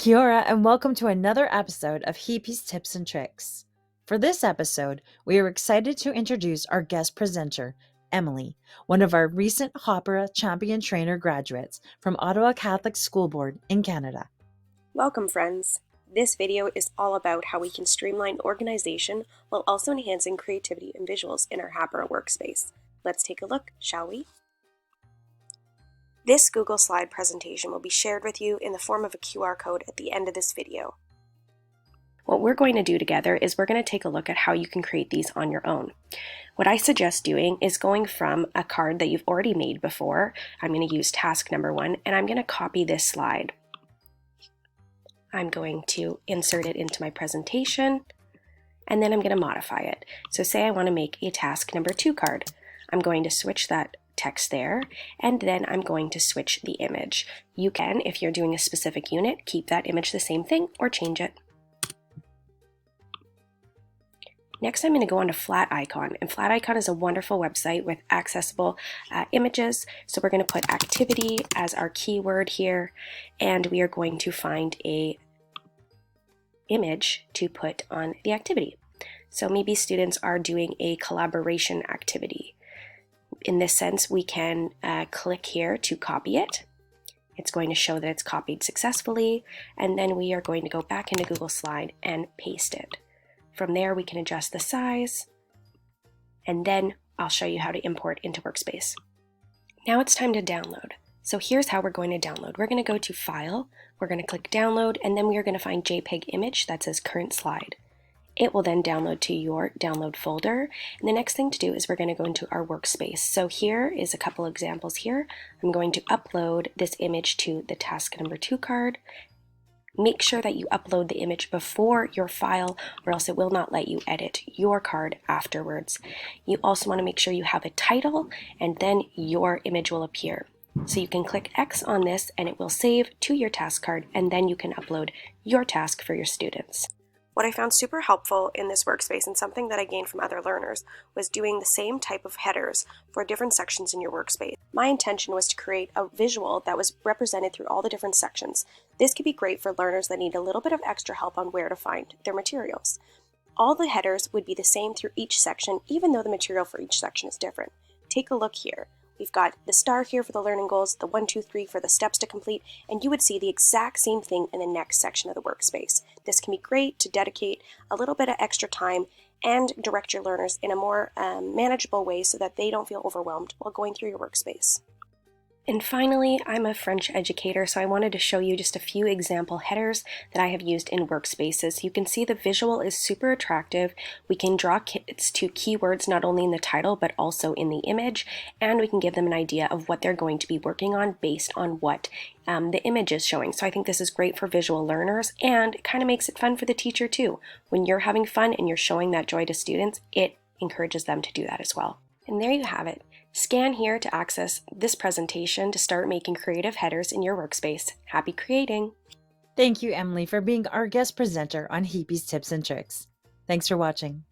Kia ora, and welcome to another episode of Heapy's Tips and Tricks. For this episode, we are excited to introduce our guest presenter, Emily, one of our recent Hāpara Champion Trainer graduates from Ottawa Catholic School Board in Canada. Welcome, friends. This video is all about how we can streamline organization while also enhancing creativity and visuals in our Hāpara Workspace. Let's take a look, shall we? This Google slide presentation will be shared with you in the form of a QR code at the end of this video. What we're going to do together is we're going to take a look at how you can create these on your own. What I suggest doing is going from a card that you've already made before. I'm going to use task number 1, and I'm going to copy this slide. I'm going to insert it into my presentation, and then I'm going to modify it. So say I want to make a task number 2 card. I'm going to switch that text there, and then I'm going to switch the image. You can, if you're doing a specific unit, keep that image the same thing or change it. Next, I'm going to go on to Flat Icon, and Flat Icon is a wonderful website with accessible images. So we're going to put activity as our keyword here, and we are going to find a image to put on the activity. So maybe students are doing a collaboration activity. In this sense, we can click here to copy it. It's going to show that it's copied successfully, and then we are going to go back into Google Slide and paste it. From there, we can adjust the size, and then I'll show you how to import into Workspace. Now it's time to download. So here's how we're going to download. We're going to go to File, we're going to click Download, and then we are going to find JPEG image that says Current Slide. It will then download to your download folder. And the next thing to do is we're going to go into our workspace. So here is a couple examples here. I'm going to upload this image to the task number 2 card. Make sure that you upload the image before your file, or else it will not let you edit your card afterwards. You also want to make sure you have a title, and then your image will appear. So you can click X on this and it will save to your task card, and then you can upload your task for your students. What I found super helpful in this workspace, and something that I gained from other learners, was doing the same type of headers for different sections in your workspace. My intention was to create a visual that was represented through all the different sections. This could be great for learners that need a little bit of extra help on where to find their materials. All the headers would be the same through each section, even though the material for each section is different. Take a look here. We've got the star here for the learning goals, the 1, 2, 3 for the steps to complete, and you would see the exact same thing in the next section of the workspace. This can be great to dedicate a little bit of extra time and direct your learners in a more manageable way so that they don't feel overwhelmed while going through your workspace. And finally, I'm a French educator, so I wanted to show you just a few example headers that I have used in workspaces. You can see the visual is super attractive. We can draw kids to keywords not only in the title but also in the image, and we can give them an idea of what they're going to be working on based on what the image is showing. So I think this is great for visual learners, and it kind of makes it fun for the teacher too. When you're having fun and you're showing that joy to students, it encourages them to do that as well. And there you have it. Scan here to access this presentation to start making creative headers in your workspace. Happy creating! Thank you, Emily, for being our guest presenter on Heapy's Tips and Tricks. Thanks for watching.